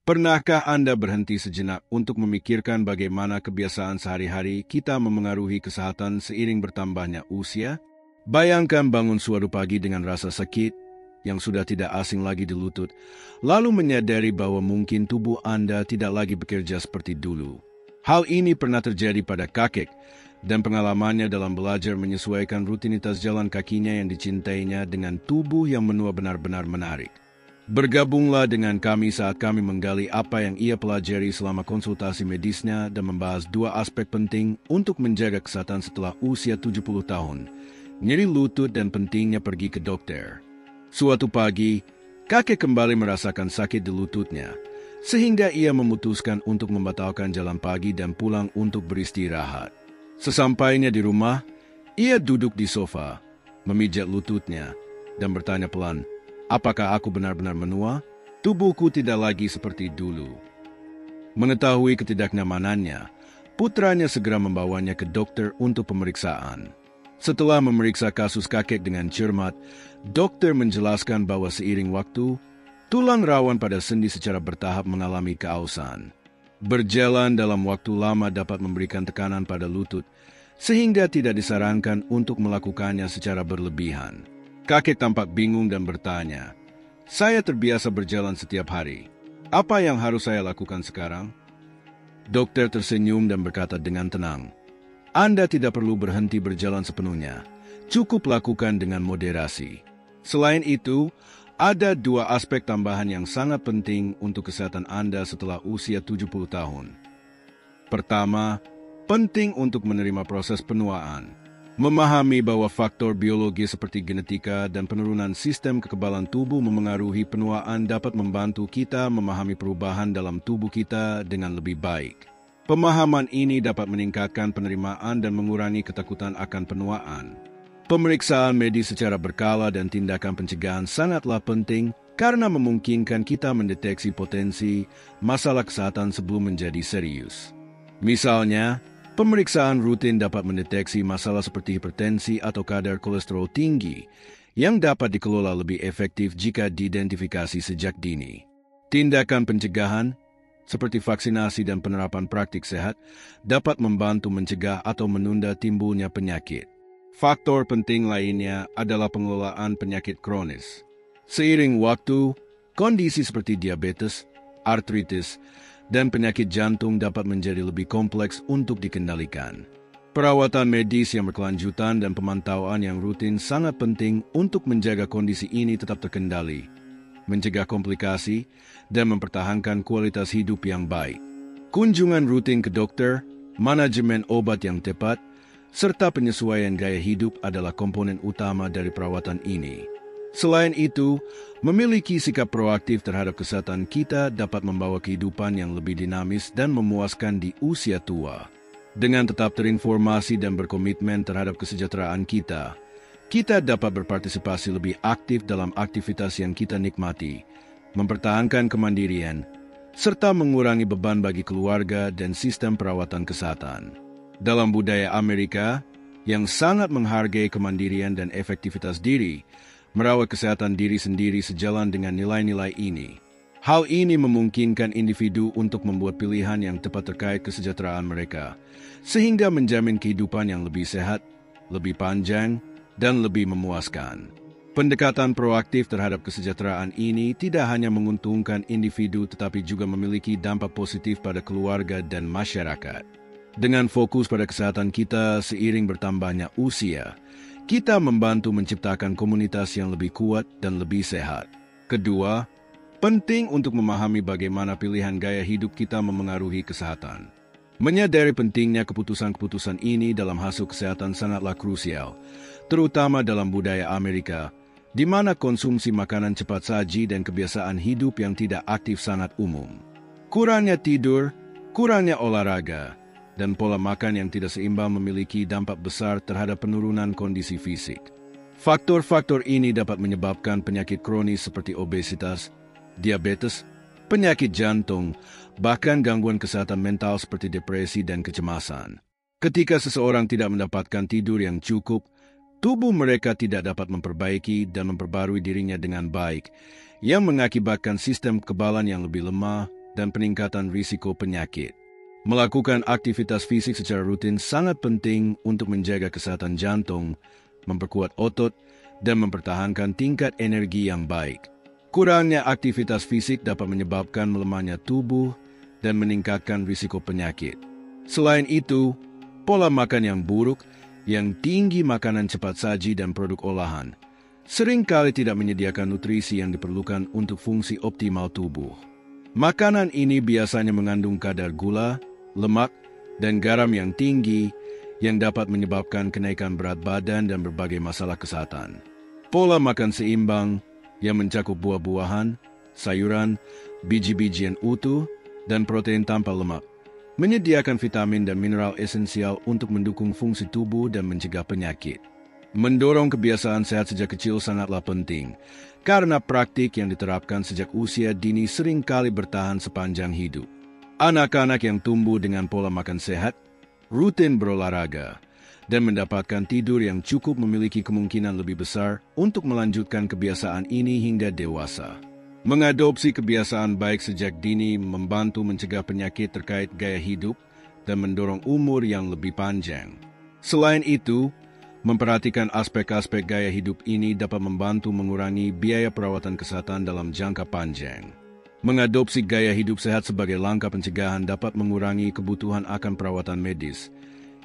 Pernahkah Anda berhenti sejenak untuk memikirkan bagaimana kebiasaan sehari-hari kita memengaruhi kesehatan seiring bertambahnya usia? Bayangkan bangun suatu pagi dengan rasa sakit yang sudah tidak asing lagi di lutut, lalu menyadari bahwa mungkin tubuh Anda tidak lagi bekerja seperti dulu. Hal ini pernah terjadi pada kakek, dan pengalamannya dalam belajar menyesuaikan rutinitas jalan kakinya yang dicintainya dengan tubuh yang menua benar-benar menarik. Bergabunglah dengan kami saat kami menggali apa yang ia pelajari selama konsultasi medisnya dan membahas dua aspek penting untuk menjaga kesehatan setelah usia 70 tahun, nyeri lutut dan pentingnya pergi ke dokter. Suatu pagi, kakek kembali merasakan sakit di lututnya, sehingga ia memutuskan untuk membatalkan jalan pagi dan pulang untuk beristirahat. Sesampainya di rumah, ia duduk di sofa, memijat lututnya, dan bertanya pelan, "Apakah aku benar-benar menua? Tubuhku tidak lagi seperti dulu." Mengetahui ketidaknyamanannya, putranya segera membawanya ke dokter untuk pemeriksaan. Setelah memeriksa kasus kakek dengan cermat, dokter menjelaskan bahwa seiring waktu, tulang rawan pada sendi secara bertahap mengalami keausan. Berjalan dalam waktu lama dapat memberikan tekanan pada lutut, sehingga tidak disarankan untuk melakukannya secara berlebihan. Kakek tampak bingung dan bertanya, "Saya terbiasa berjalan setiap hari. Apa yang harus saya lakukan sekarang?" Dokter tersenyum dan berkata dengan tenang, "Anda tidak perlu berhenti berjalan sepenuhnya. Cukup lakukan dengan moderasi. Selain itu, ada dua aspek tambahan yang sangat penting untuk kesehatan Anda setelah usia 70 tahun. Pertama, penting untuk menerima proses penuaan. Memahami bahwa faktor biologi seperti genetika dan penurunan sistem kekebalan tubuh memengaruhi penuaan dapat membantu kita memahami perubahan dalam tubuh kita dengan lebih baik. Pemahaman ini dapat meningkatkan penerimaan dan mengurangi ketakutan akan penuaan. Pemeriksaan medis secara berkala dan tindakan pencegahan sangatlah penting karena memungkinkan kita mendeteksi potensi masalah kesehatan sebelum menjadi serius. Misalnya, pemeriksaan rutin dapat mendeteksi masalah seperti hipertensi atau kadar kolesterol tinggi yang dapat dikelola lebih efektif jika diidentifikasi sejak dini. Tindakan pencegahan seperti vaksinasi dan penerapan praktik sehat, dapat membantu mencegah atau menunda timbulnya penyakit. Faktor penting lainnya adalah pengelolaan penyakit kronis. Seiring waktu, kondisi seperti diabetes, artritis, dan penyakit jantung dapat menjadi lebih kompleks untuk dikendalikan. Perawatan medis yang berkelanjutan dan pemantauan yang rutin sangat penting untuk menjaga kondisi ini tetap terkendali, mencegah komplikasi, dan mempertahankan kualitas hidup yang baik. Kunjungan rutin ke dokter, manajemen obat yang tepat, serta penyesuaian gaya hidup adalah komponen utama dari perawatan ini. Selain itu, memiliki sikap proaktif terhadap kesehatan kita dapat membawa kehidupan yang lebih dinamis dan memuaskan di usia tua. Dengan tetap terinformasi dan berkomitmen terhadap kesejahteraan kita dapat berpartisipasi lebih aktif dalam aktivitas yang kita nikmati, mempertahankan kemandirian, serta mengurangi beban bagi keluarga dan sistem perawatan kesehatan. Dalam budaya Amerika, yang sangat menghargai kemandirian dan efektivitas diri, merawat kesehatan diri sendiri sejalan dengan nilai-nilai ini. Hal ini memungkinkan individu untuk membuat pilihan yang tepat terkait kesejahteraan mereka, sehingga menjamin kehidupan yang lebih sehat, lebih panjang, dan lebih memuaskan. Pendekatan proaktif terhadap kesejahteraan ini tidak hanya menguntungkan individu tetapi juga memiliki dampak positif pada keluarga dan masyarakat. Dengan fokus pada kesehatan kita seiring bertambahnya usia, kita membantu menciptakan komunitas yang lebih kuat dan lebih sehat. Kedua, penting untuk memahami bagaimana pilihan gaya hidup kita memengaruhi kesehatan. Menyadari pentingnya keputusan-keputusan ini dalam hasil kesehatan sangatlah krusial, terutama dalam budaya Amerika, di mana konsumsi makanan cepat saji dan kebiasaan hidup yang tidak aktif sangat umum. Kurangnya tidur, kurangnya olahraga, dan pola makan yang tidak seimbang memiliki dampak besar terhadap penurunan kondisi fisik. Faktor-faktor ini dapat menyebabkan penyakit kronis seperti obesitas, diabetes, penyakit jantung, bahkan gangguan kesehatan mental seperti depresi dan kecemasan. Ketika seseorang tidak mendapatkan tidur yang cukup, tubuh mereka tidak dapat memperbaiki dan memperbarui dirinya dengan baik, yang mengakibatkan sistem kekebalan yang lebih lemah, dan peningkatan risiko penyakit. Melakukan aktivitas fisik secara rutin sangat penting untuk menjaga kesehatan jantung, memperkuat otot, dan mempertahankan tingkat energi yang baik. Kurangnya aktivitas fisik dapat menyebabkan melemahnya tubuh dan meningkatkan risiko penyakit. Selain itu, pola makan yang buruk, yang tinggi makanan cepat saji dan produk olahan, seringkali tidak menyediakan nutrisi yang diperlukan untuk fungsi optimal tubuh. Makanan ini biasanya mengandung kadar gula, lemak, dan garam yang tinggi yang dapat menyebabkan kenaikan berat badan dan berbagai masalah kesehatan. Pola makan seimbang yang mencakup buah-buahan, sayuran, biji-bijian utuh, dan protein tanpa lemak menyediakan vitamin dan mineral esensial untuk mendukung fungsi tubuh dan mencegah penyakit. Mendorong kebiasaan sehat sejak kecil sangatlah penting, karena praktik yang diterapkan sejak usia dini seringkali bertahan sepanjang hidup. Anak-anak yang tumbuh dengan pola makan sehat, rutin berolahraga, dan mendapatkan tidur yang cukup memiliki kemungkinan lebih besar untuk melanjutkan kebiasaan ini hingga dewasa. Mengadopsi kebiasaan baik sejak dini membantu mencegah penyakit terkait gaya hidup dan mendorong umur yang lebih panjang. Selain itu, memperhatikan aspek-aspek gaya hidup ini dapat membantu mengurangi biaya perawatan kesehatan dalam jangka panjang. Mengadopsi gaya hidup sehat sebagai langkah pencegahan dapat mengurangi kebutuhan akan perawatan medis,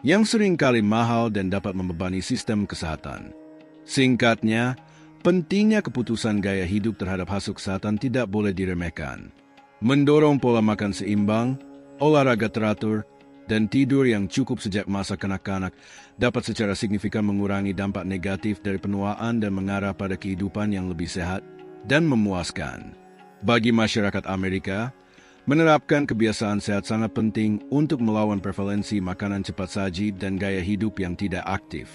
yang seringkali mahal dan dapat membebani sistem kesehatan. Singkatnya, pentingnya keputusan gaya hidup terhadap hasil kesehatan tidak boleh diremehkan. Mendorong pola makan seimbang, olahraga teratur, dan tidur yang cukup sejak masa kanak-kanak dapat secara signifikan mengurangi dampak negatif dari penuaan dan mengarah pada kehidupan yang lebih sehat dan memuaskan. Bagi masyarakat Amerika, menerapkan kebiasaan sehat sangat penting untuk melawan prevalensi makanan cepat saji dan gaya hidup yang tidak aktif.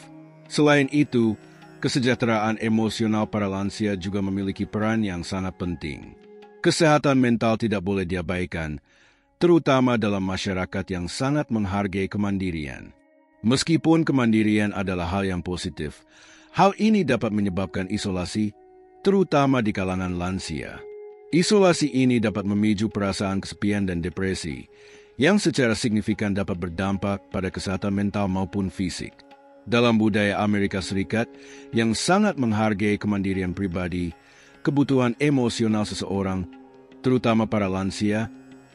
Selain itu, kesejahteraan emosional para lansia juga memiliki peran yang sangat penting. Kesehatan mental tidak boleh diabaikan, terutama dalam masyarakat yang sangat menghargai kemandirian. Meskipun kemandirian adalah hal yang positif, hal ini dapat menyebabkan isolasi, terutama di kalangan lansia. Isolasi ini dapat memicu perasaan kesepian dan depresi, yang secara signifikan dapat berdampak pada kesehatan mental maupun fisik. Dalam budaya Amerika Serikat yang sangat menghargai kemandirian pribadi, kebutuhan emosional seseorang, terutama para lansia,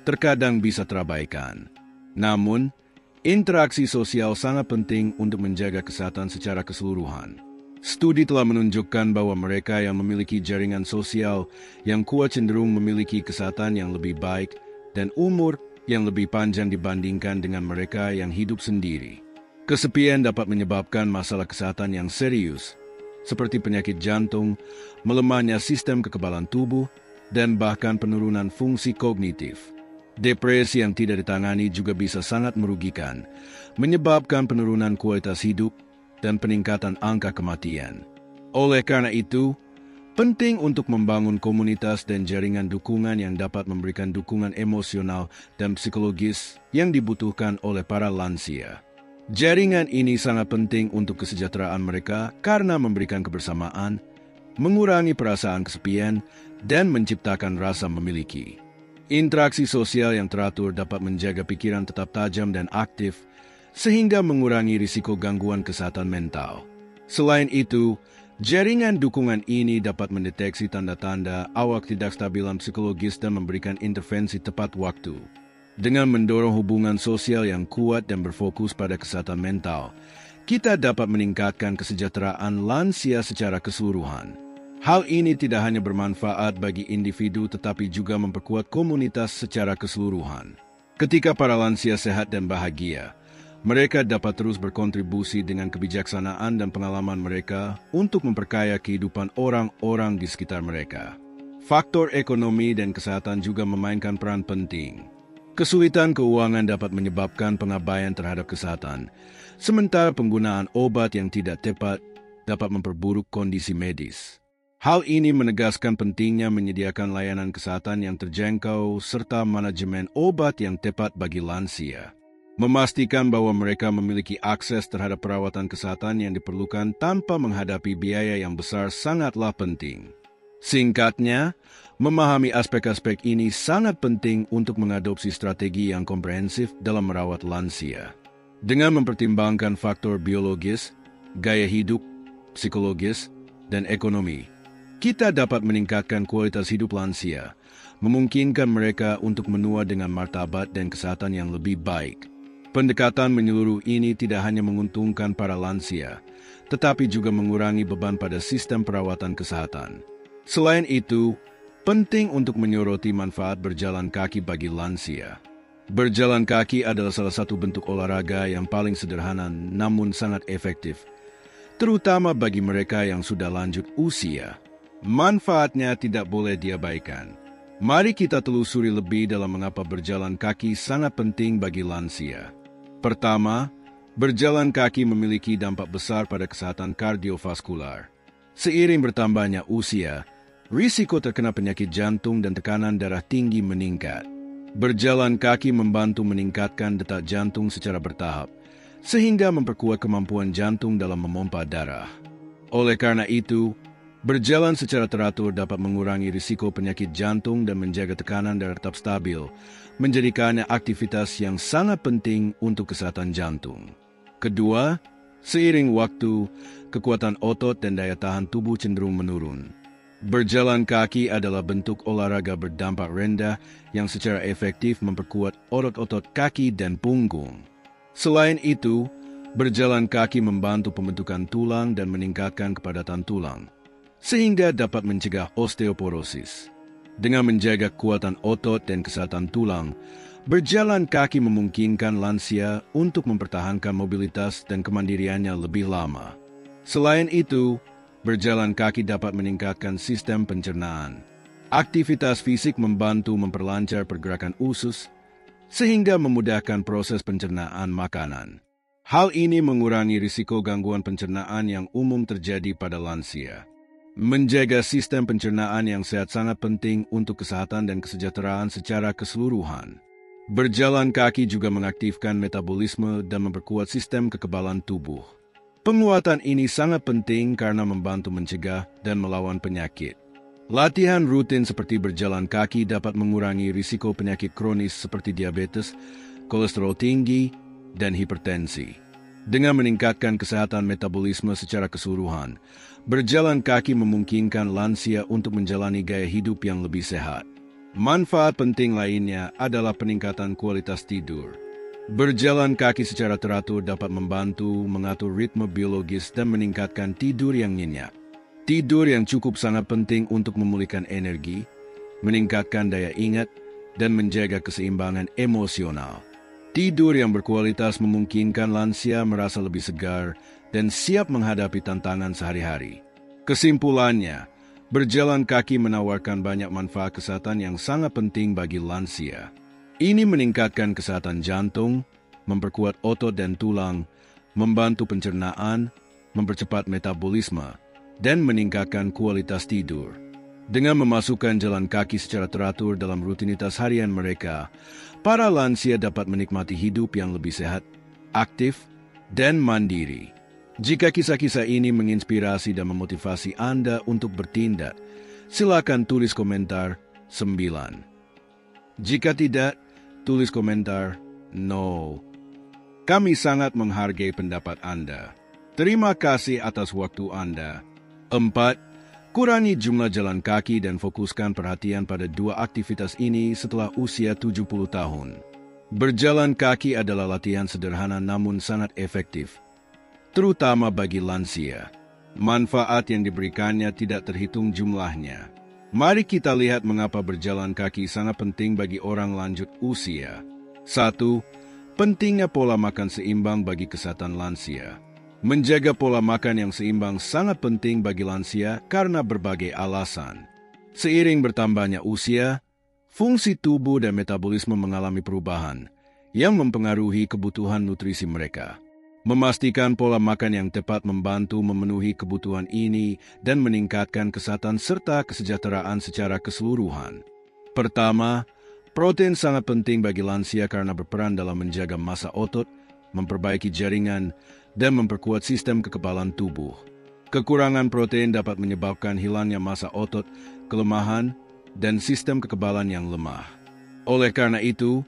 terkadang bisa terabaikan. Namun, interaksi sosial sangat penting untuk menjaga kesehatan secara keseluruhan. Studi telah menunjukkan bahwa mereka yang memiliki jaringan sosial yang kuat cenderung memiliki kesehatan yang lebih baik dan umur yang lebih panjang dibandingkan dengan mereka yang hidup sendiri. Kesepian dapat menyebabkan masalah kesehatan yang serius, seperti penyakit jantung, melemahnya sistem kekebalan tubuh, dan bahkan penurunan fungsi kognitif. Depresi yang tidak ditangani juga bisa sangat merugikan, menyebabkan penurunan kualitas hidup dan peningkatan angka kematian. Oleh karena itu, penting untuk membangun komunitas dan jaringan dukungan yang dapat memberikan dukungan emosional dan psikologis yang dibutuhkan oleh para lansia. Jaringan ini sangat penting untuk kesejahteraan mereka karena memberikan kebersamaan, mengurangi perasaan kesepian, dan menciptakan rasa memiliki. Interaksi sosial yang teratur dapat menjaga pikiran tetap tajam dan aktif, sehingga mengurangi risiko gangguan kesehatan mental. Selain itu, jaringan dukungan ini dapat mendeteksi tanda-tanda awal ketidakstabilan psikologis dan memberikan intervensi tepat waktu. Dengan mendorong hubungan sosial yang kuat dan berfokus pada kesehatan mental, kita dapat meningkatkan kesejahteraan lansia secara keseluruhan. Hal ini tidak hanya bermanfaat bagi individu tetapi juga memperkuat komunitas secara keseluruhan. Ketika para lansia sehat dan bahagia, mereka dapat terus berkontribusi dengan kebijaksanaan dan pengalaman mereka untuk memperkaya kehidupan orang-orang di sekitar mereka. Faktor ekonomi dan kesehatan juga memainkan peran penting. Kesulitan keuangan dapat menyebabkan pengabaian terhadap kesehatan, sementara penggunaan obat yang tidak tepat dapat memperburuk kondisi medis. Hal ini menegaskan pentingnya menyediakan layanan kesehatan yang terjangkau serta manajemen obat yang tepat bagi lansia. Memastikan bahwa mereka memiliki akses terhadap perawatan kesehatan yang diperlukan tanpa menghadapi biaya yang besar sangatlah penting. Singkatnya, memahami aspek-aspek ini sangat penting untuk mengadopsi strategi yang komprehensif dalam merawat lansia. Dengan mempertimbangkan faktor biologis, gaya hidup, psikologis, dan ekonomi, kita dapat meningkatkan kualitas hidup lansia, memungkinkan mereka untuk menua dengan martabat dan kesehatan yang lebih baik. Pendekatan menyeluruh ini tidak hanya menguntungkan para lansia, tetapi juga mengurangi beban pada sistem perawatan kesehatan. Selain itu, penting untuk menyoroti manfaat berjalan kaki bagi lansia. Berjalan kaki adalah salah satu bentuk olahraga yang paling sederhana namun sangat efektif, terutama bagi mereka yang sudah lanjut usia. Manfaatnya tidak boleh diabaikan. Mari kita telusuri lebih dalam mengapa berjalan kaki sangat penting bagi lansia. Pertama, berjalan kaki memiliki dampak besar pada kesehatan kardiovaskular. Seiring bertambahnya usia, risiko terkena penyakit jantung dan tekanan darah tinggi meningkat. Berjalan kaki membantu meningkatkan detak jantung secara bertahap, sehingga memperkuat kemampuan jantung dalam memompa darah. Oleh karena itu, berjalan secara teratur dapat mengurangi risiko penyakit jantung dan menjaga tekanan darah tetap stabil, menjadikannya aktivitas yang sangat penting untuk kesehatan jantung. Kedua, seiring waktu, kekuatan otot dan daya tahan tubuh cenderung menurun. Berjalan kaki adalah bentuk olahraga berdampak rendah yang secara efektif memperkuat otot-otot kaki dan punggung. Selain itu, berjalan kaki membantu pembentukan tulang dan meningkatkan kepadatan tulang, sehingga dapat mencegah osteoporosis. Dengan menjaga kekuatan otot dan kesehatan tulang, berjalan kaki memungkinkan lansia untuk mempertahankan mobilitas dan kemandiriannya lebih lama. Selain itu, berjalan kaki dapat meningkatkan sistem pencernaan. Aktivitas fisik membantu memperlancar pergerakan usus, sehingga memudahkan proses pencernaan makanan. Hal ini mengurangi risiko gangguan pencernaan yang umum terjadi pada lansia. Menjaga sistem pencernaan yang sehat sangat penting untuk kesehatan dan kesejahteraan secara keseluruhan. Berjalan kaki juga mengaktifkan metabolisme dan memperkuat sistem kekebalan tubuh. Penguatan ini sangat penting karena membantu mencegah dan melawan penyakit. Latihan rutin seperti berjalan kaki dapat mengurangi risiko penyakit kronis seperti diabetes, kolesterol tinggi, dan hipertensi. Dengan meningkatkan kesehatan metabolisme secara keseluruhan, berjalan kaki memungkinkan lansia untuk menjalani gaya hidup yang lebih sehat. Manfaat penting lainnya adalah peningkatan kualitas tidur. Berjalan kaki secara teratur dapat membantu mengatur ritme biologis dan meningkatkan tidur yang nyenyak. Tidur yang cukup sangat penting untuk memulihkan energi, meningkatkan daya ingat, dan menjaga keseimbangan emosional. Tidur yang berkualitas memungkinkan lansia merasa lebih segar dan siap menghadapi tantangan sehari-hari. Kesimpulannya, berjalan kaki menawarkan banyak manfaat kesehatan yang sangat penting bagi lansia. Ini meningkatkan kesehatan jantung, memperkuat otot dan tulang, membantu pencernaan, mempercepat metabolisme, dan meningkatkan kualitas tidur. Dengan memasukkan jalan kaki secara teratur dalam rutinitas harian mereka, para lansia dapat menikmati hidup yang lebih sehat, aktif, dan mandiri. Jika kisah-kisah ini menginspirasi dan memotivasi Anda untuk bertindak, silakan tulis komentar 9. Jika tidak, tulis komentar no. Kami sangat menghargai pendapat Anda. Terima kasih atas waktu Anda. 4. Kurangi jumlah jalan kaki dan fokuskan perhatian pada dua aktivitas ini setelah usia 70 tahun. Berjalan kaki adalah latihan sederhana namun sangat efektif, terutama bagi lansia. Manfaat yang diberikannya tidak terhitung jumlahnya. Mari kita lihat mengapa berjalan kaki sangat penting bagi orang lanjut usia. 1. Pentingnya pola makan seimbang bagi kesehatan lansia. Menjaga pola makan yang seimbang sangat penting bagi lansia karena berbagai alasan. Seiring bertambahnya usia, fungsi tubuh dan metabolisme mengalami perubahan yang mempengaruhi kebutuhan nutrisi mereka. Memastikan pola makan yang tepat membantu memenuhi kebutuhan ini dan meningkatkan kesehatan serta kesejahteraan secara keseluruhan. Pertama, protein sangat penting bagi lansia karena berperan dalam menjaga massa otot, memperbaiki jaringan, dan memperkuat sistem kekebalan tubuh. Kekurangan protein dapat menyebabkan hilangnya massa otot, kelemahan, dan sistem kekebalan yang lemah. Oleh karena itu,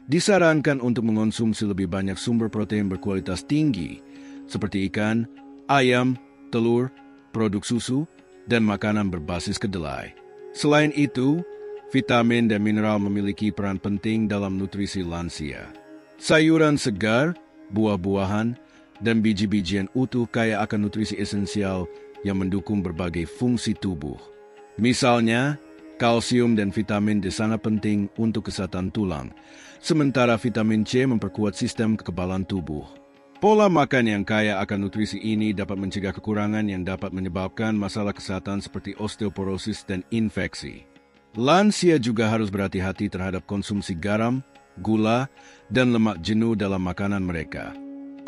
disarankan untuk mengonsumsi lebih banyak sumber protein berkualitas tinggi, seperti ikan, ayam, telur, produk susu, dan makanan berbasis kedelai. Selain itu, vitamin dan mineral memiliki peran penting dalam nutrisi lansia. Sayuran segar, buah-buahan, dan biji-bijian utuh kaya akan nutrisi esensial yang mendukung berbagai fungsi tubuh. Misalnya, kalsium dan vitamin D sangat penting untuk kesehatan tulang, sementara vitamin C memperkuat sistem kekebalan tubuh. Pola makan yang kaya akan nutrisi ini dapat mencegah kekurangan yang dapat menyebabkan masalah kesehatan seperti osteoporosis dan infeksi. Lansia juga harus berhati-hati terhadap konsumsi garam, gula, dan lemak jenuh dalam makanan mereka.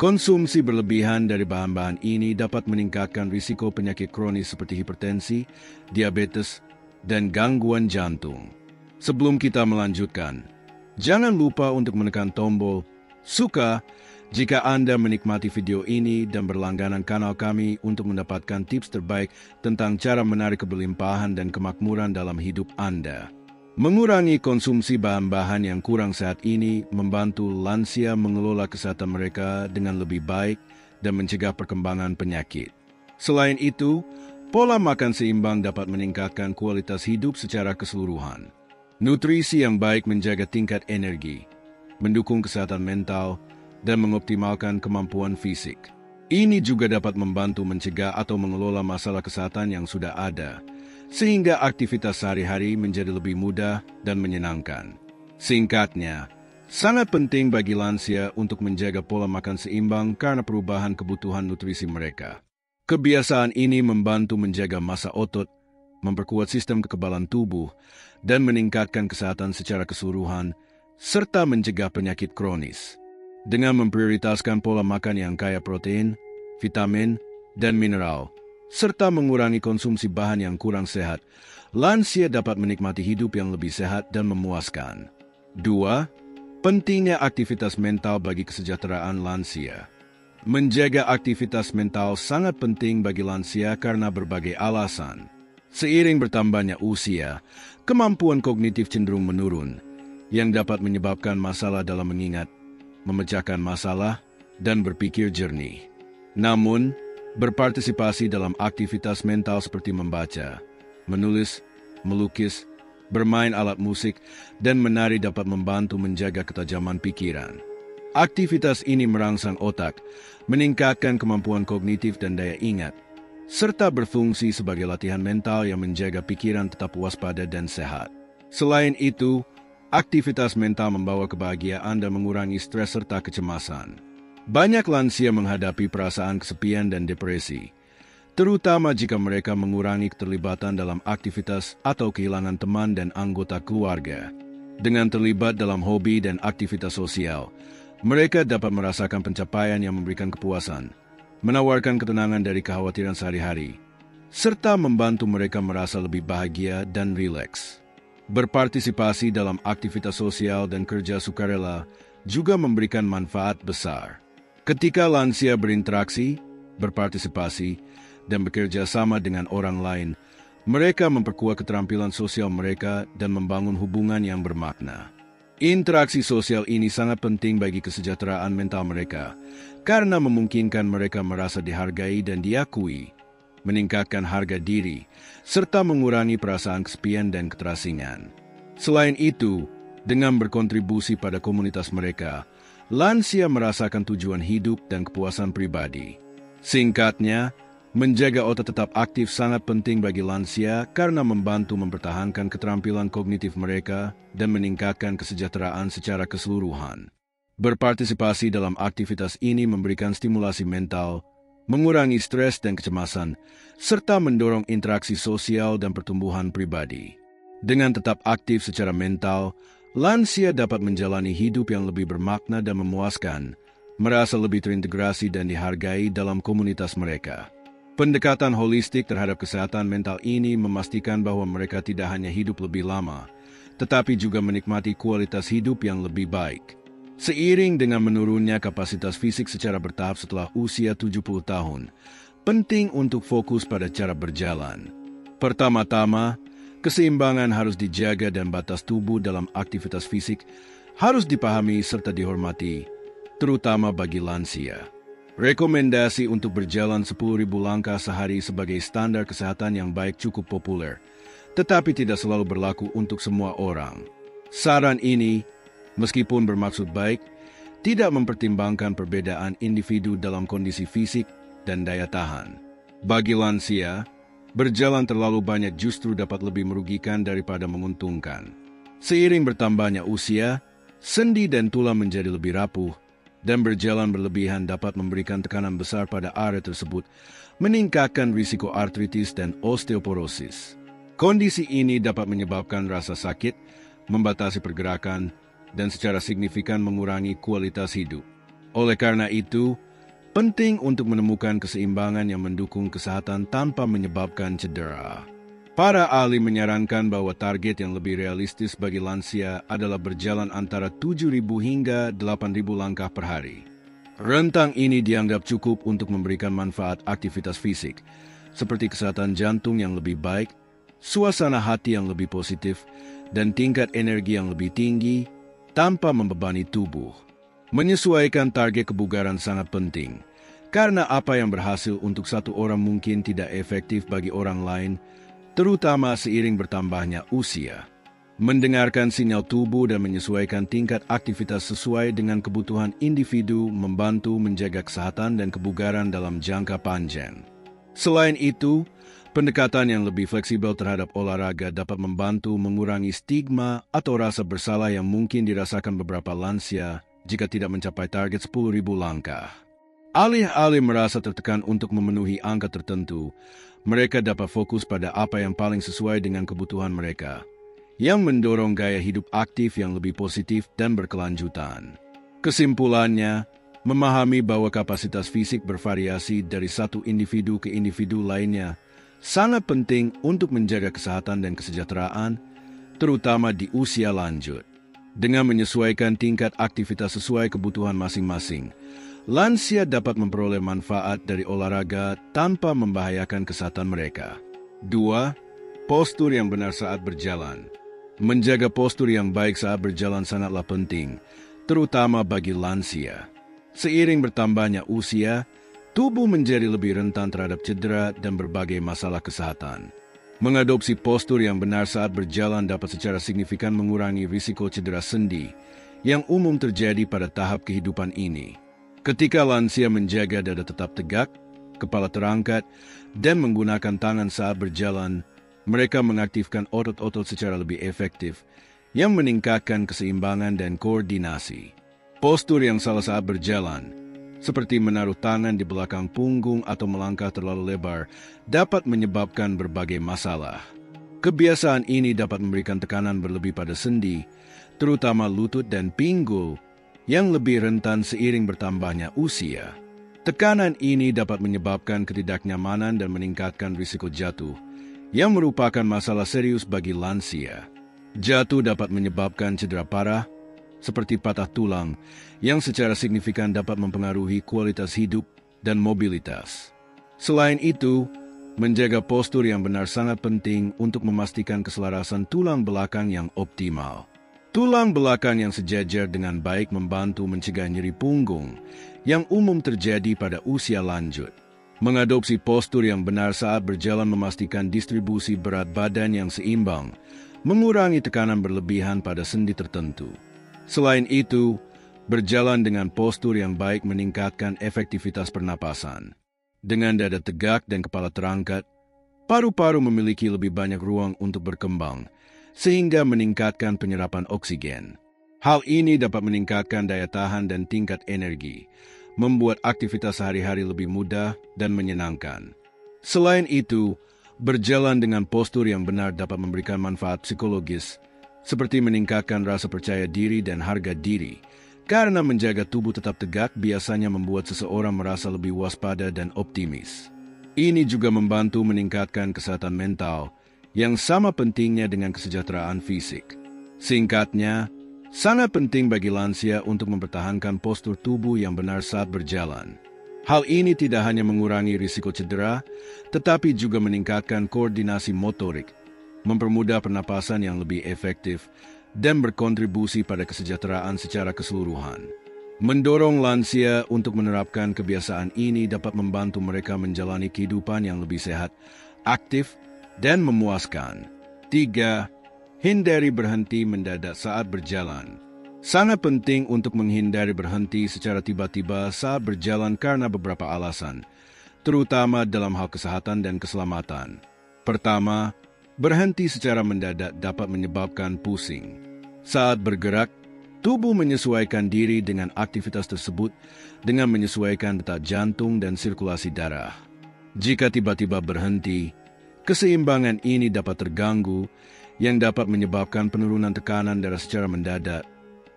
Konsumsi berlebihan dari bahan-bahan ini dapat meningkatkan risiko penyakit kronis seperti hipertensi, diabetes, dan gangguan jantung. Sebelum kita melanjutkan, jangan lupa untuk menekan tombol suka jika Anda menikmati video ini dan berlangganan kanal kami untuk mendapatkan tips terbaik tentang cara menarik keberlimpahan dan kemakmuran dalam hidup Anda. Mengurangi konsumsi bahan-bahan yang kurang sehat ini membantu lansia mengelola kesehatan mereka dengan lebih baik dan mencegah perkembangan penyakit. Selain itu, pola makan seimbang dapat meningkatkan kualitas hidup secara keseluruhan. Nutrisi yang baik menjaga tingkat energi, mendukung kesehatan mental, dan mengoptimalkan kemampuan fisik. Ini juga dapat membantu mencegah atau mengelola masalah kesehatan yang sudah ada, sehingga aktivitas sehari-hari menjadi lebih mudah dan menyenangkan. Singkatnya, sangat penting bagi lansia untuk menjaga pola makan seimbang karena perubahan kebutuhan nutrisi mereka. Kebiasaan ini membantu menjaga massa otot, memperkuat sistem kekebalan tubuh, dan meningkatkan kesehatan secara keseluruhan, serta mencegah penyakit kronis. Dengan memprioritaskan pola makan yang kaya protein, vitamin, dan mineral, serta mengurangi konsumsi bahan yang kurang sehat, lansia dapat menikmati hidup yang lebih sehat dan memuaskan. 2. Pentingnya aktivitas mental bagi kesejahteraan lansia. Menjaga aktivitas mental sangat penting bagi lansia karena berbagai alasan. Seiring bertambahnya usia, kemampuan kognitif cenderung menurun, yang dapat menyebabkan masalah dalam mengingat, memecahkan masalah, dan berpikir jernih. Namun, berpartisipasi dalam aktivitas mental seperti membaca, menulis, melukis, bermain alat musik, dan menari dapat membantu menjaga ketajaman pikiran. Aktivitas ini merangsang otak, meningkatkan kemampuan kognitif dan daya ingat, serta berfungsi sebagai latihan mental yang menjaga pikiran tetap waspada dan sehat. Selain itu, aktivitas mental membawa kebahagiaan dan mengurangi stres serta kecemasan. Banyak lansia menghadapi perasaan kesepian dan depresi, terutama jika mereka mengurangi keterlibatan dalam aktivitas atau kehilangan teman dan anggota keluarga. Dengan terlibat dalam hobi dan aktivitas sosial, mereka dapat merasakan pencapaian yang memberikan kepuasan, menawarkan ketenangan dari kekhawatiran sehari-hari, serta membantu mereka merasa lebih bahagia dan rileks. Berpartisipasi dalam aktivitas sosial dan kerja sukarela juga memberikan manfaat besar. Ketika lansia berinteraksi, berpartisipasi, dan bekerja sama dengan orang lain, mereka memperkuat keterampilan sosial mereka dan membangun hubungan yang bermakna. Interaksi sosial ini sangat penting bagi kesejahteraan mental mereka, karena memungkinkan mereka merasa dihargai dan diakui, meningkatkan harga diri, serta mengurangi perasaan kesepian dan keterasingan. Selain itu, dengan berkontribusi pada komunitas mereka, lansia merasakan tujuan hidup dan kepuasan pribadi. Singkatnya, menjaga otot tetap aktif sangat penting bagi lansia karena membantu mempertahankan keterampilan kognitif mereka dan meningkatkan kesejahteraan secara keseluruhan. Berpartisipasi dalam aktivitas ini memberikan stimulasi mental, mengurangi stres dan kecemasan, serta mendorong interaksi sosial dan pertumbuhan pribadi. Dengan tetap aktif secara mental, lansia dapat menjalani hidup yang lebih bermakna dan memuaskan, merasa lebih terintegrasi dan dihargai dalam komunitas mereka. Pendekatan holistik terhadap kesehatan mental ini memastikan bahwa mereka tidak hanya hidup lebih lama, tetapi juga menikmati kualitas hidup yang lebih baik. Seiring dengan menurunnya kapasitas fisik secara bertahap setelah usia 70 tahun, penting untuk fokus pada cara berjalan. Pertama-tama, keseimbangan harus dijaga dan batas tubuh dalam aktivitas fisik harus dipahami serta dihormati, terutama bagi lansia. Rekomendasi untuk berjalan 10.000 langkah sehari sebagai standar kesehatan yang baik cukup populer, tetapi tidak selalu berlaku untuk semua orang. Saran ini, meskipun bermaksud baik, tidak mempertimbangkan perbedaan individu dalam kondisi fisik dan daya tahan. Bagi lansia, berjalan terlalu banyak justru dapat lebih merugikan daripada menguntungkan. Seiring bertambahnya usia, sendi dan tulang menjadi lebih rapuh, dan berjalan berlebihan dapat memberikan tekanan besar pada area tersebut, meningkatkan risiko artritis dan osteoporosis. Kondisi ini dapat menyebabkan rasa sakit, membatasi pergerakan, dan secara signifikan mengurangi kualitas hidup. Oleh karena itu, penting untuk menemukan keseimbangan yang mendukung kesehatan tanpa menyebabkan cedera. Para ahli menyarankan bahwa target yang lebih realistis bagi lansia adalah berjalan antara 7.000 hingga 8.000 langkah per hari. Rentang ini dianggap cukup untuk memberikan manfaat aktivitas fisik, seperti kesehatan jantung yang lebih baik, suasana hati yang lebih positif, dan tingkat energi yang lebih tinggi tanpa membebani tubuh. Menyesuaikan target kebugaran sangat penting, karena apa yang berhasil untuk satu orang mungkin tidak efektif bagi orang lain, terutama seiring bertambahnya usia. Mendengarkan sinyal tubuh dan menyesuaikan tingkat aktivitas sesuai dengan kebutuhan individu membantu menjaga kesehatan dan kebugaran dalam jangka panjang. Selain itu, pendekatan yang lebih fleksibel terhadap olahraga dapat membantu mengurangi stigma atau rasa bersalah yang mungkin dirasakan beberapa lansia jika tidak mencapai target 10.000 langkah. Alih-alih merasa tertekan untuk memenuhi angka tertentu, mereka dapat fokus pada apa yang paling sesuai dengan kebutuhan mereka, yang mendorong gaya hidup aktif yang lebih positif dan berkelanjutan. Kesimpulannya, memahami bahwa kapasitas fisik bervariasi dari satu individu ke individu lainnya sangat penting untuk menjaga kesehatan dan kesejahteraan, terutama di usia lanjut. Dengan menyesuaikan tingkat aktivitas sesuai kebutuhan masing-masing, lansia dapat memperoleh manfaat dari olahraga tanpa membahayakan kesehatan mereka. 2. Postur yang benar saat berjalan. Menjaga postur yang baik saat berjalan sangatlah penting, terutama bagi lansia. Seiring bertambahnya usia, tubuh menjadi lebih rentan terhadap cedera dan berbagai masalah kesehatan. Mengadopsi postur yang benar saat berjalan dapat secara signifikan mengurangi risiko cedera sendi yang umum terjadi pada tahap kehidupan ini. Ketika lansia menjaga dada tetap tegak, kepala terangkat, dan menggunakan tangan saat berjalan, mereka mengaktifkan otot-otot secara lebih efektif, yang meningkatkan keseimbangan dan koordinasi. Postur yang salah saat berjalan, seperti menaruh tangan di belakang punggung atau melangkah terlalu lebar, dapat menyebabkan berbagai masalah. Kebiasaan ini dapat memberikan tekanan berlebih pada sendi, terutama lutut dan pinggul, yang lebih rentan seiring bertambahnya usia. Tekanan ini dapat menyebabkan ketidaknyamanan dan meningkatkan risiko jatuh, yang merupakan masalah serius bagi lansia. Jatuh dapat menyebabkan cedera parah, seperti patah tulang, yang secara signifikan dapat mempengaruhi kualitas hidup dan mobilitas. Selain itu, menjaga postur yang benar sangat penting untuk memastikan keselarasan tulang belakang yang optimal. Tulang belakang yang sejajar dengan baik membantu mencegah nyeri punggung yang umum terjadi pada usia lanjut. Mengadopsi postur yang benar saat berjalan memastikan distribusi berat badan yang seimbang, mengurangi tekanan berlebihan pada sendi tertentu. Selain itu, berjalan dengan postur yang baik meningkatkan efektivitas pernapasan. Dengan dada tegak dan kepala terangkat, paru-paru memiliki lebih banyak ruang untuk berkembang, sehingga meningkatkan penyerapan oksigen. Hal ini dapat meningkatkan daya tahan dan tingkat energi, membuat aktivitas sehari-hari lebih mudah dan menyenangkan. Selain itu, berjalan dengan postur yang benar dapat memberikan manfaat psikologis, seperti meningkatkan rasa percaya diri dan harga diri, karena menjaga tubuh tetap tegak biasanya membuat seseorang merasa lebih waspada dan optimis. Ini juga membantu meningkatkan kesehatan mental, yang sama pentingnya dengan kesejahteraan fisik. Singkatnya, sangat penting bagi lansia untuk mempertahankan postur tubuh yang benar saat berjalan. Hal ini tidak hanya mengurangi risiko cedera, tetapi juga meningkatkan koordinasi motorik, mempermudah pernapasan yang lebih efektif, dan berkontribusi pada kesejahteraan secara keseluruhan. Mendorong lansia untuk menerapkan kebiasaan ini dapat membantu mereka menjalani kehidupan yang lebih sehat, aktif, dan memuaskan. 3. Hindari berhenti mendadak saat berjalan. Sangat penting untuk menghindari berhenti secara tiba-tiba saat berjalan karena beberapa alasan, terutama dalam hal kesehatan dan keselamatan. Pertama, berhenti secara mendadak dapat menyebabkan pusing. Saat bergerak, tubuh menyesuaikan diri dengan aktivitas tersebut dengan menyesuaikan detak jantung dan sirkulasi darah. Jika tiba-tiba berhenti, keseimbangan ini dapat terganggu yang dapat menyebabkan penurunan tekanan darah secara mendadak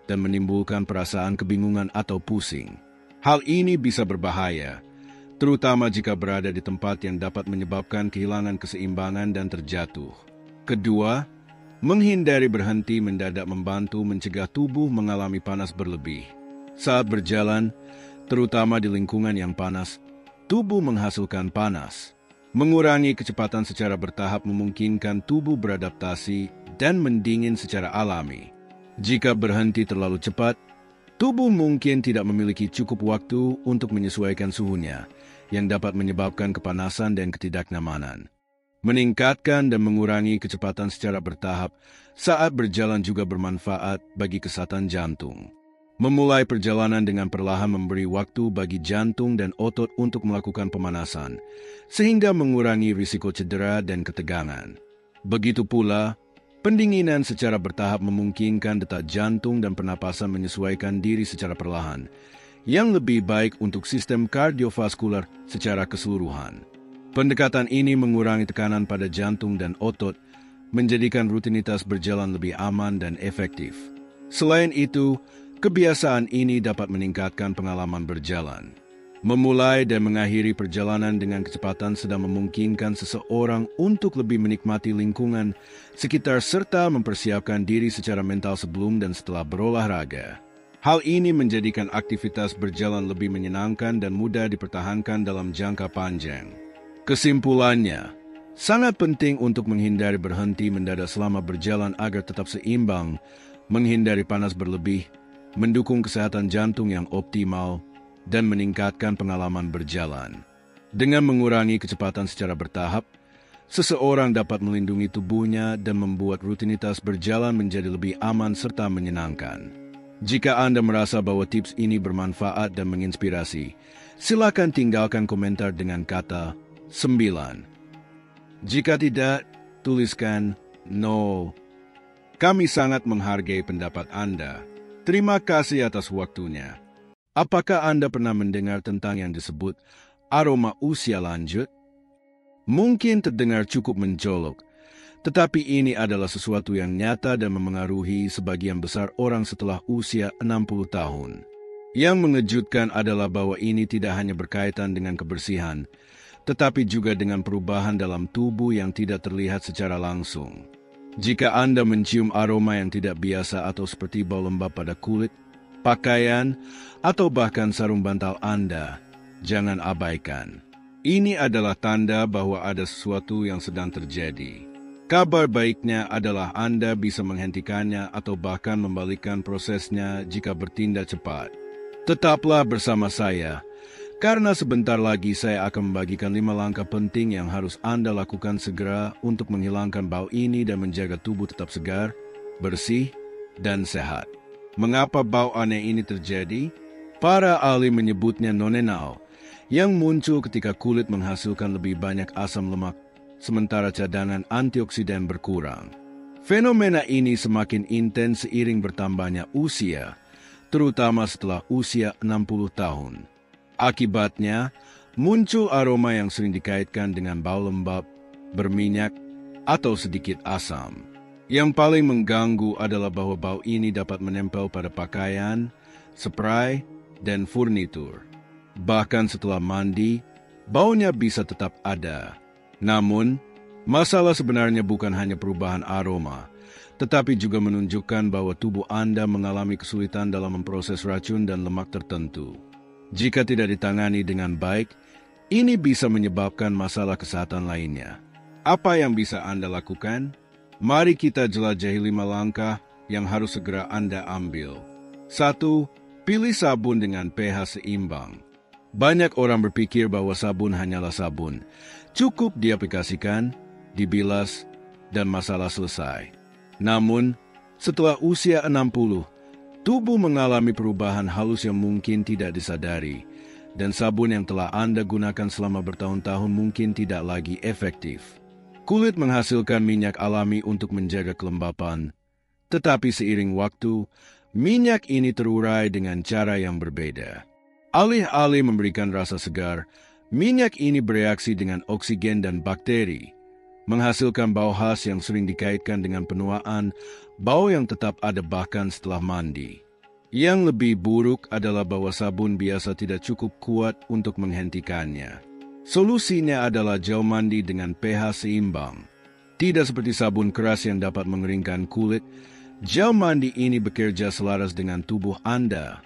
dan menimbulkan perasaan kebingungan atau pusing. Hal ini bisa berbahaya, terutama jika berada di tempat yang dapat menyebabkan kehilangan keseimbangan dan terjatuh. Kedua, menghindari berhenti mendadak membantu mencegah tubuh mengalami panas berlebih. Saat berjalan, terutama di lingkungan yang panas, tubuh menghasilkan panas. Mengurangi kecepatan secara bertahap memungkinkan tubuh beradaptasi dan mendingin secara alami. Jika berhenti terlalu cepat, tubuh mungkin tidak memiliki cukup waktu untuk menyesuaikan suhunya, yang dapat menyebabkan kepanasan dan ketidaknyamanan. Meningkatkan dan mengurangi kecepatan secara bertahap saat berjalan juga bermanfaat bagi kesehatan jantung. Memulai perjalanan dengan perlahan memberi waktu bagi jantung dan otot untuk melakukan pemanasan, sehingga mengurangi risiko cedera dan ketegangan. Begitu pula, pendinginan secara bertahap memungkinkan detak jantung dan pernapasan menyesuaikan diri secara perlahan, yang lebih baik untuk sistem kardiovaskular secara keseluruhan. Pendekatan ini mengurangi tekanan pada jantung dan otot, menjadikan rutinitas berjalan lebih aman dan efektif. Selain itu, kebiasaan ini dapat meningkatkan pengalaman berjalan. Memulai dan mengakhiri perjalanan dengan kecepatan sedang memungkinkan seseorang untuk lebih menikmati lingkungan sekitar serta mempersiapkan diri secara mental sebelum dan setelah berolahraga. Hal ini menjadikan aktivitas berjalan lebih menyenangkan dan mudah dipertahankan dalam jangka panjang. Kesimpulannya, sangat penting untuk menghindari berhenti mendadak selama berjalan agar tetap seimbang, menghindari panas berlebih, mendukung kesehatan jantung yang optimal, dan meningkatkan pengalaman berjalan. Dengan mengurangi kecepatan secara bertahap, seseorang dapat melindungi tubuhnya dan membuat rutinitas berjalan menjadi lebih aman serta menyenangkan. Jika Anda merasa bahwa tips ini bermanfaat dan menginspirasi, silakan tinggalkan komentar dengan kata 9. Jika tidak, tuliskan 0. Kami sangat menghargai pendapat Anda. Terima kasih atas waktunya. Apakah Anda pernah mendengar tentang yang disebut aroma usia lanjut? Mungkin terdengar cukup mencolok, tetapi ini adalah sesuatu yang nyata dan memengaruhi sebagian besar orang setelah usia 60 tahun. Yang mengejutkan adalah bahwa ini tidak hanya berkaitan dengan kebersihan, tetapi juga dengan perubahan dalam tubuh yang tidak terlihat secara langsung. Jika Anda mencium aroma yang tidak biasa atau seperti bau lembab pada kulit, pakaian, atau bahkan sarung bantal Anda, jangan abaikan. Ini adalah tanda bahwa ada sesuatu yang sedang terjadi. Kabar baiknya adalah Anda bisa menghentikannya atau bahkan membalikkan prosesnya jika bertindak cepat. Tetaplah bersama saya, karena sebentar lagi saya akan membagikan 5 langkah penting yang harus Anda lakukan segera untuk menghilangkan bau ini dan menjaga tubuh tetap segar, bersih, dan sehat. Mengapa bau aneh ini terjadi? Para ahli menyebutnya nonenal, yang muncul ketika kulit menghasilkan lebih banyak asam lemak, sementara cadangan antioksidan berkurang. Fenomena ini semakin intens seiring bertambahnya usia, terutama setelah usia 60 tahun. Akibatnya, muncul aroma yang sering dikaitkan dengan bau lembab, berminyak, atau sedikit asam. Yang paling mengganggu adalah bahwa bau ini dapat menempel pada pakaian, spray, dan furnitur. Bahkan setelah mandi, baunya bisa tetap ada. Namun, masalah sebenarnya bukan hanya perubahan aroma, tetapi juga menunjukkan bahwa tubuh Anda mengalami kesulitan dalam memproses racun dan lemak tertentu. Jika tidak ditangani dengan baik, ini bisa menyebabkan masalah kesehatan lainnya. Apa yang bisa Anda lakukan? Mari kita jelajahi 5 langkah yang harus segera Anda ambil. 1. Pilih sabun dengan pH seimbang. Banyak orang berpikir bahwa sabun hanyalah sabun. Cukup diaplikasikan, dibilas, dan masalah selesai. Namun, setelah usia 60, tubuh mengalami perubahan halus yang mungkin tidak disadari, dan sabun yang telah Anda gunakan selama bertahun-tahun mungkin tidak lagi efektif. Kulit menghasilkan minyak alami untuk menjaga kelembapan, tetapi seiring waktu, minyak ini terurai dengan cara yang berbeda. Alih-alih memberikan rasa segar, minyak ini bereaksi dengan oksigen dan bakteri, menghasilkan bau khas yang sering dikaitkan dengan penuaan, bau yang tetap ada bahkan setelah mandi. Yang lebih buruk adalah bahwa sabun biasa tidak cukup kuat untuk menghentikannya. Solusinya adalah gel mandi dengan pH seimbang. Tidak seperti sabun keras yang dapat mengeringkan kulit, gel mandi ini bekerja selaras dengan tubuh Anda,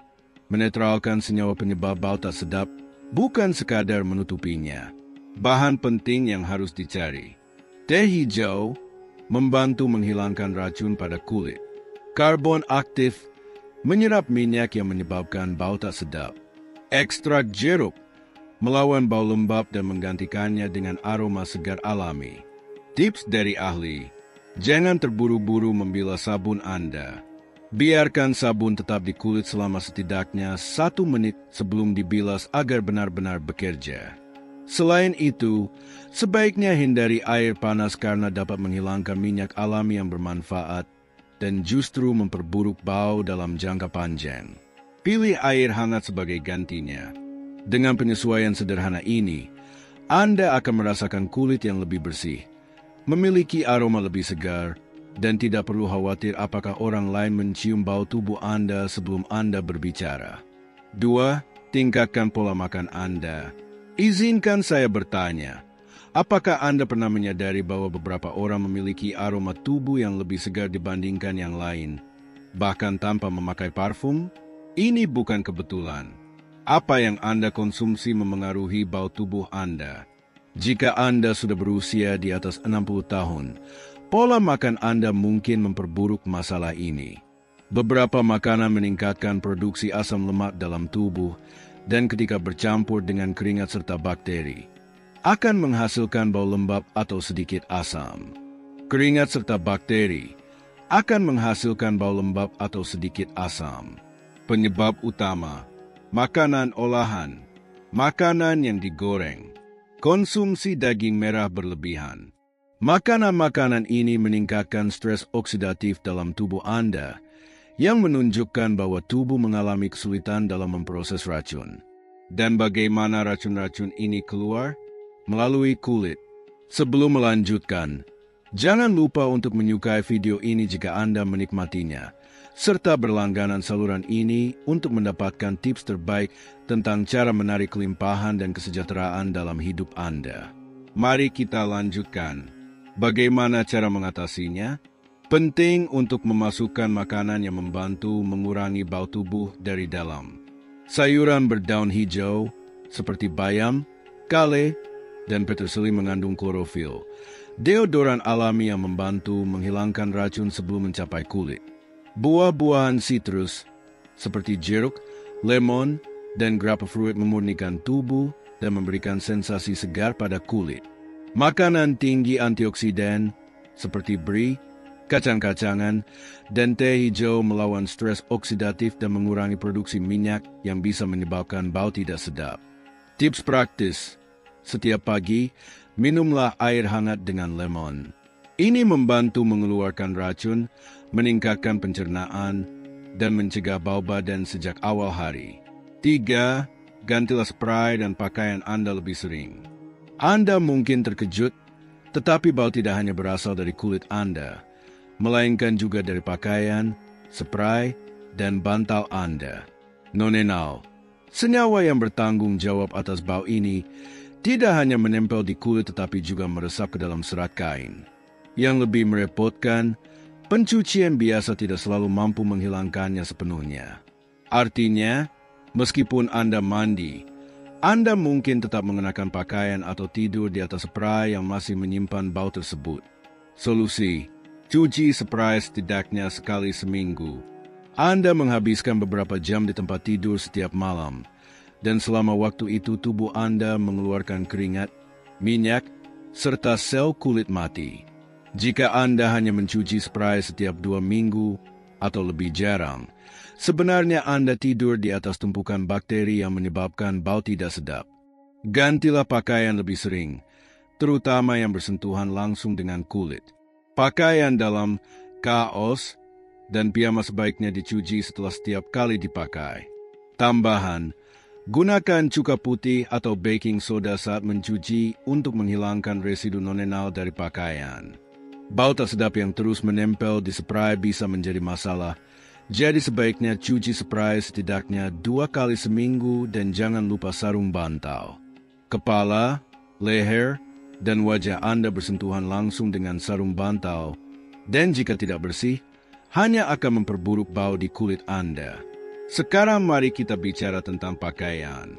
menetralkan senyawa penyebab bau tak sedap, bukan sekadar menutupinya. Bahan penting yang harus dicari. Teh hijau membantu menghilangkan racun pada kulit. Karbon aktif menyerap minyak yang menyebabkan bau tak sedap. Ekstrak jeruk melawan bau lembab dan menggantikannya dengan aroma segar alami. Tips dari ahli: jangan terburu-buru membilas sabun Anda. Biarkan sabun tetap di kulit selama setidaknya 1 menit sebelum dibilas agar benar-benar bekerja. Selain itu, sebaiknya hindari air panas karena dapat menghilangkan minyak alami yang bermanfaat dan justru memperburuk bau dalam jangka panjang. Pilih air hangat sebagai gantinya. Dengan penyesuaian sederhana ini, Anda akan merasakan kulit yang lebih bersih, memiliki aroma lebih segar, dan tidak perlu khawatir apakah orang lain mencium bau tubuh Anda sebelum Anda berbicara. 2. Tingkatkan pola makan Anda. Izinkan saya bertanya, apakah Anda pernah menyadari bahwa beberapa orang memiliki aroma tubuh yang lebih segar dibandingkan yang lain, bahkan tanpa memakai parfum? Ini bukan kebetulan. Apa yang Anda konsumsi memengaruhi bau tubuh Anda. Jika Anda sudah berusia di atas 60 tahun, pola makan Anda mungkin memperburuk masalah ini. Beberapa makanan meningkatkan produksi asam lemak dalam tubuh, dan ketika bercampur dengan keringat serta bakteri, akan menghasilkan bau lembab atau sedikit asam. Keringat serta bakteri akan menghasilkan bau lembab atau sedikit asam. Penyebab utama: makanan olahan, makanan yang digoreng, konsumsi daging merah berlebihan. Makanan-makanan ini meningkatkan stres oksidatif dalam tubuh Anda, yang menunjukkan bahwa tubuh mengalami kesulitan dalam memproses racun. Dan bagaimana racun-racun ini keluar? Melalui kulit. Sebelum melanjutkan, jangan lupa untuk menyukai video ini jika Anda menikmatinya, serta berlangganan saluran ini untuk mendapatkan tips terbaik tentang cara menarik kelimpahan dan kesejahteraan dalam hidup Anda. Mari kita lanjutkan. Bagaimana cara mengatasinya? Penting untuk memasukkan makanan yang membantu mengurangi bau tubuh dari dalam. Sayuran berdaun hijau seperti bayam, kale, dan peterseli mengandung klorofil, deodoran alami yang membantu menghilangkan racun sebelum mencapai kulit. Buah-buahan sitrus seperti jeruk, lemon, dan grapefruit memurnikan tubuh dan memberikan sensasi segar pada kulit. Makanan tinggi antioksidan seperti brie, kacang-kacangan, dan teh hijau melawan stres oksidatif dan mengurangi produksi minyak yang bisa menyebabkan bau tidak sedap. Tips praktis: setiap pagi, minumlah air hangat dengan lemon. Ini membantu mengeluarkan racun, meningkatkan pencernaan, dan mencegah bau badan sejak awal hari. 3. Gantilah spray dan pakaian Anda lebih sering. Anda mungkin terkejut, tetapi bau tidak hanya berasal dari kulit Anda, melainkan juga dari pakaian, spray, dan bantal Anda. Nonenal, senyawa yang bertanggung jawab atas bau ini tidak hanya menempel di kulit tetapi juga meresap ke dalam serat kain. Yang lebih merepotkan, pencucian biasa tidak selalu mampu menghilangkannya sepenuhnya. Artinya, Meskipun Anda mandi, Anda mungkin tetap mengenakan pakaian atau tidur di atas spray yang masih menyimpan bau tersebut. Solusi: cuci spray setidaknya sekali seminggu. Anda menghabiskan beberapa jam di tempat tidur setiap malam, dan selama waktu itu tubuh Anda mengeluarkan keringat, minyak, serta sel kulit mati. Jika Anda hanya mencuci spray setiap 2 minggu atau lebih jarang, sebenarnya Anda tidur di atas tumpukan bakteri yang menyebabkan bau tidak sedap. Gantilah pakaian lebih sering, terutama yang bersentuhan langsung dengan kulit. Pakaian dalam kaos dan piyama sebaiknya dicuci setelah setiap kali dipakai. Tambahan, gunakan cuka putih atau baking soda saat mencuci untuk menghilangkan residu nonenal dari pakaian. Bau tak sedap yang terus menempel di spray bisa menjadi masalah, jadi sebaiknya cuci spray setidaknya 2 kali seminggu dan jangan lupa sarung bantal. Kepala, leher, dan wajah Anda bersentuhan langsung dengan sarung bantal, dan jika tidak bersih, hanya akan memperburuk bau di kulit Anda. Sekarang mari kita bicara tentang pakaian.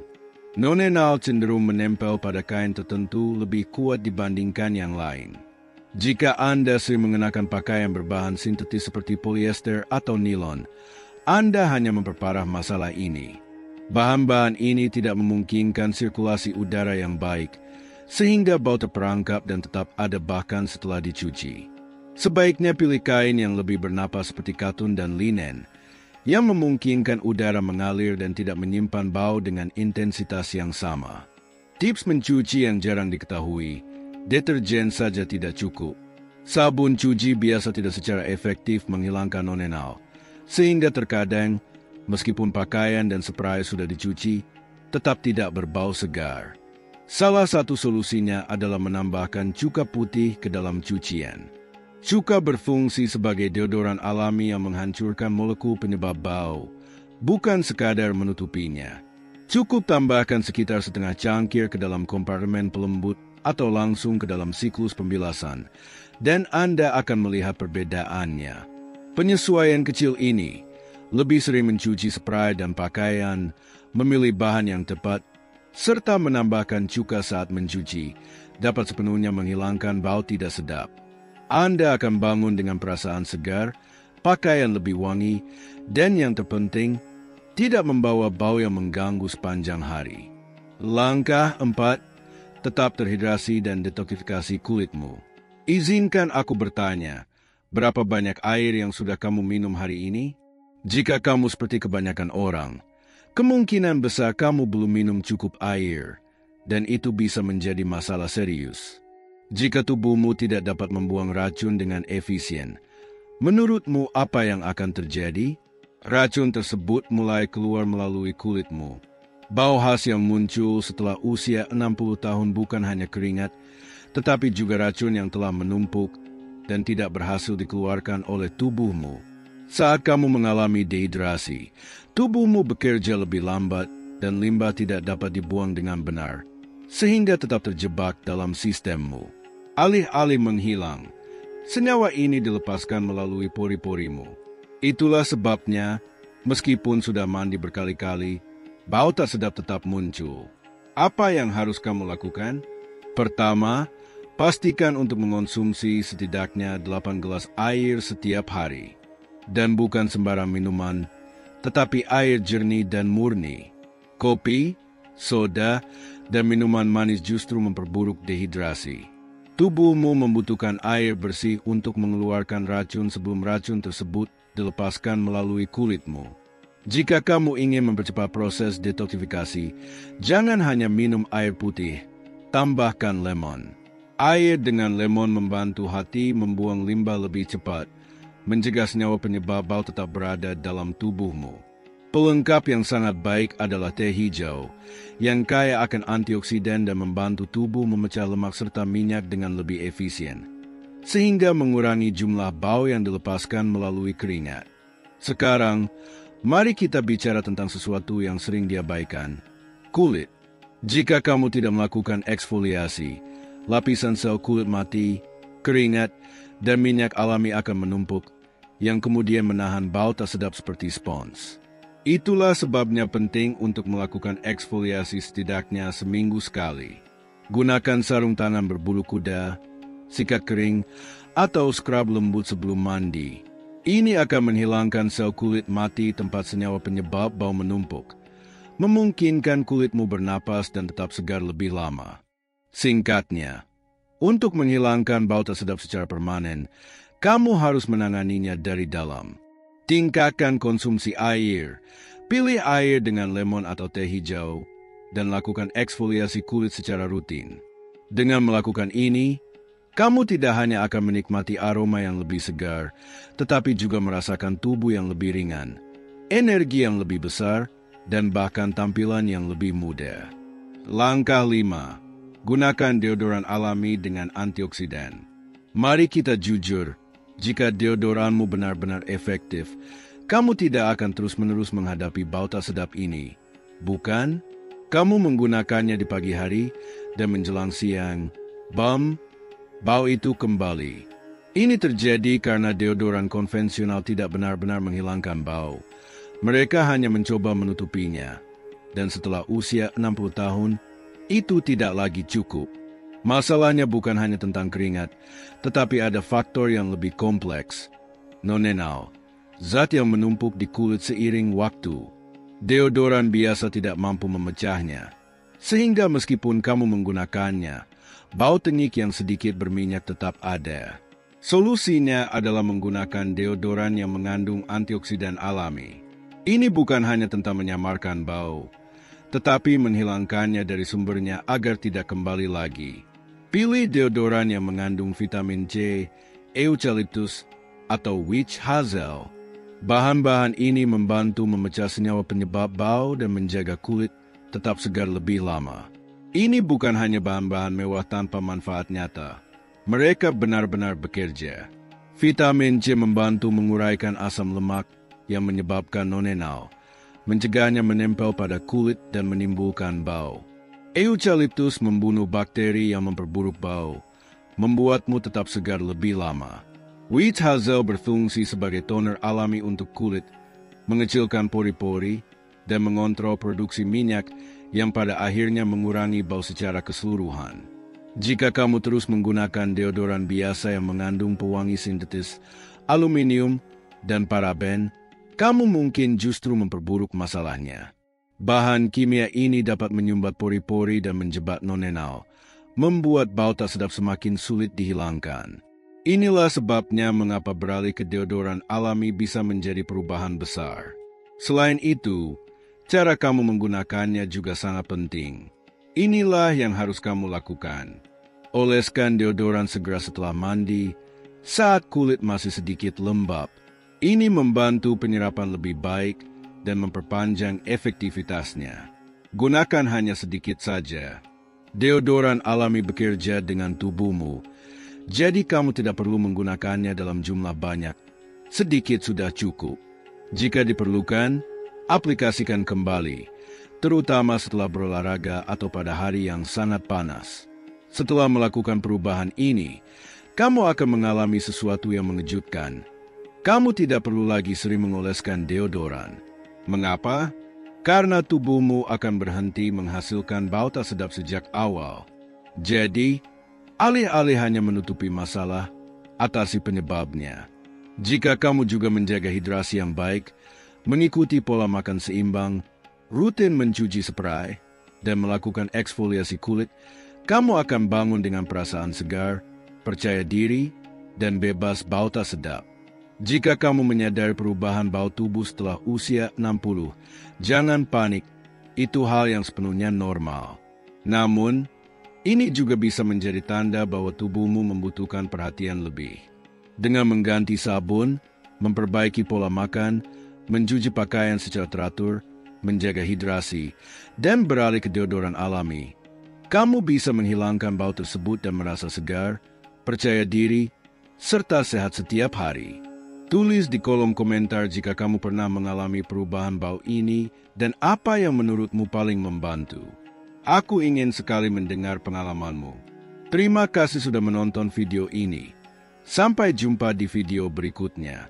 Nonenal cenderung menempel pada kain tertentu lebih kuat dibandingkan yang lain. Jika Anda sering mengenakan pakaian berbahan sintetis seperti polyester atau nilon, Anda hanya memperparah masalah ini. Bahan-bahan ini tidak memungkinkan sirkulasi udara yang baik, sehingga bau terperangkap dan tetap ada bahkan setelah dicuci. Sebaiknya pilih kain yang lebih bernapas seperti katun dan linen, yang memungkinkan udara mengalir dan tidak menyimpan bau dengan intensitas yang sama. Tips mencuci yang jarang diketahui: deterjen saja tidak cukup. Sabun cuci biasa tidak secara efektif menghilangkan nonenal, sehingga terkadang, meskipun pakaian dan spray sudah dicuci, tetap tidak berbau segar. Salah satu solusinya adalah menambahkan cuka putih ke dalam cucian. Cuka berfungsi sebagai deodoran alami yang menghancurkan molekul penyebab bau, bukan sekadar menutupinya. Cukup tambahkan sekitar setengah cangkir ke dalam kompartemen pelembut atau langsung ke dalam siklus pembilasan, dan Anda akan melihat perbedaannya. Penyesuaian kecil ini, lebih sering mencuci spray dan pakaian, memilih bahan yang tepat, serta menambahkan cuka saat mencuci, dapat sepenuhnya menghilangkan bau tidak sedap. Anda akan bangun dengan perasaan segar, pakaian lebih wangi, dan yang terpenting, tidak membawa bau yang mengganggu sepanjang hari. Langkah 4. Tetap terhidrasi dan detoksifikasi kulitmu. Izinkan aku bertanya, berapa banyak air yang sudah kamu minum hari ini? Jika kamu seperti kebanyakan orang, kemungkinan besar kamu belum minum cukup air, dan itu bisa menjadi masalah serius. Jika tubuhmu tidak dapat membuang racun dengan efisien, menurutmu apa yang akan terjadi? Racun tersebut mulai keluar melalui kulitmu. Bau khas yang muncul setelah usia 60 tahun bukan hanya keringat, tetapi juga racun yang telah menumpuk dan tidak berhasil dikeluarkan oleh tubuhmu. Saat kamu mengalami dehidrasi, tubuhmu bekerja lebih lambat dan limbah tidak dapat dibuang dengan benar, sehingga tetap terjebak dalam sistemmu. Alih-alih menghilang, senyawa ini dilepaskan melalui pori-porimu. Itulah sebabnya, meskipun sudah mandi berkali-kali, bau tak sedap tetap muncul. Apa yang harus kamu lakukan? Pertama, pastikan untuk mengonsumsi setidaknya 8 gelas air setiap hari. Dan bukan sembarang minuman, tetapi air jernih dan murni. Kopi, soda, dan minuman manis justru memperburuk dehidrasi. Tubuhmu membutuhkan air bersih untuk mengeluarkan racun sebelum racun tersebut dilepaskan melalui kulitmu. Jika kamu ingin mempercepat proses detoksifikasi, jangan hanya minum air putih, tambahkan lemon. Air dengan lemon membantu hati membuang limbah lebih cepat, mencegah senyawa penyebab bau tetap berada dalam tubuhmu. Pelengkap yang sangat baik adalah teh hijau, yang kaya akan antioksidan dan membantu tubuh memecah lemak serta minyak dengan lebih efisien, sehingga mengurangi jumlah bau yang dilepaskan melalui keringat. Sekarang, mari kita bicara tentang sesuatu yang sering diabaikan, kulit. Jika kamu tidak melakukan eksfoliasi, lapisan sel kulit mati, keringat, dan minyak alami akan menumpuk, yang kemudian menahan bau tak sedap seperti spons. Itulah sebabnya penting untuk melakukan eksfoliasi setidaknya seminggu sekali. Gunakan sarung tangan berbulu kuda, sikat kering, atau scrub lembut sebelum mandi. Ini akan menghilangkan sel kulit mati tempat senyawa penyebab bau menumpuk, memungkinkan kulitmu bernapas dan tetap segar lebih lama. Singkatnya, untuk menghilangkan bau tak sedap secara permanen, kamu harus menanganinya dari dalam. Tingkatkan konsumsi air. Pilih air dengan lemon atau teh hijau dan lakukan eksfoliasi kulit secara rutin. Dengan melakukan ini, kamu tidak hanya akan menikmati aroma yang lebih segar, tetapi juga merasakan tubuh yang lebih ringan, energi yang lebih besar, dan bahkan tampilan yang lebih muda. Langkah 5. Gunakan deodoran alami dengan antioksidan. Mari kita jujur, jika deodoranmu benar-benar efektif, kamu tidak akan terus-menerus menghadapi bau tak sedap ini. Bukan? Kamu menggunakannya di pagi hari dan menjelang siang. Bau itu kembali. Ini terjadi karena deodoran konvensional tidak benar-benar menghilangkan bau. Mereka hanya mencoba menutupinya. Dan setelah usia 60 tahun, itu tidak lagi cukup. Masalahnya bukan hanya tentang keringat, tetapi ada faktor yang lebih kompleks. Nonenal, zat yang menumpuk di kulit seiring waktu. Deodoran biasa tidak mampu memecahnya. Sehingga meskipun kamu menggunakannya, bau tengik yang sedikit berminyak tetap ada. Solusinya adalah menggunakan deodoran yang mengandung antioksidan alami. Ini bukan hanya tentang menyamarkan bau, tetapi menghilangkannya dari sumbernya agar tidak kembali lagi. Pilih deodoran yang mengandung vitamin C, eucalyptus, atau witch hazel. Bahan-bahan ini membantu memecah senyawa penyebab bau dan menjaga kulit tetap segar lebih lama. Ini bukan hanya bahan-bahan mewah tanpa manfaat nyata. Mereka benar-benar bekerja. Vitamin C membantu menguraikan asam lemak yang menyebabkan nonenal, mencegahnya menempel pada kulit dan menimbulkan bau. Eucalyptus membunuh bakteri yang memperburuk bau, membuatmu tetap segar lebih lama. Witch hazel berfungsi sebagai toner alami untuk kulit, mengecilkan pori-pori, dan mengontrol produksi minyak yang pada akhirnya mengurangi bau secara keseluruhan. Jika kamu terus menggunakan deodoran biasa yang mengandung pewangi sintetis, aluminium, dan paraben, kamu mungkin justru memperburuk masalahnya. Bahan kimia ini dapat menyumbat pori-pori dan menjebak nonenal, membuat bau tak sedap semakin sulit dihilangkan. Inilah sebabnya mengapa beralih ke deodoran alami bisa menjadi perubahan besar. Selain itu, cara kamu menggunakannya juga sangat penting. Inilah yang harus kamu lakukan. Oleskan deodoran segera setelah mandi, saat kulit masih sedikit lembab. Ini membantu penyerapan lebih baik dan memperpanjang efektivitasnya. Gunakan hanya sedikit saja. Deodoran alami bekerja dengan tubuhmu, jadi kamu tidak perlu menggunakannya dalam jumlah banyak. Sedikit sudah cukup. Jika diperlukan, aplikasikan kembali, terutama setelah berolahraga atau pada hari yang sangat panas. Setelah melakukan perubahan ini, kamu akan mengalami sesuatu yang mengejutkan. Kamu tidak perlu lagi sering mengoleskan deodoran. Mengapa? Karena tubuhmu akan berhenti menghasilkan bau tak sedap sejak awal. Jadi, alih-alih hanya menutupi masalah, atasi penyebabnya. Jika kamu juga menjaga hidrasi yang baik, mengikuti pola makan seimbang, rutin mencuci spray, dan melakukan eksfoliasi kulit, kamu akan bangun dengan perasaan segar, percaya diri, dan bebas bau tak sedap. Jika kamu menyadari perubahan bau tubuh setelah usia 60, jangan panik, itu hal yang sepenuhnya normal. Namun, ini juga bisa menjadi tanda bahwa tubuhmu membutuhkan perhatian lebih. Dengan mengganti sabun, memperbaiki pola makan, mencuci pakaian secara teratur, menjaga hidrasi, dan beralih ke deodoran alami, kamu bisa menghilangkan bau tersebut dan merasa segar, percaya diri, serta sehat setiap hari. Tulis di kolom komentar jika kamu pernah mengalami perubahan bau ini dan apa yang menurutmu paling membantu. Aku ingin sekali mendengar pengalamanmu. Terima kasih sudah menonton video ini. Sampai jumpa di video berikutnya.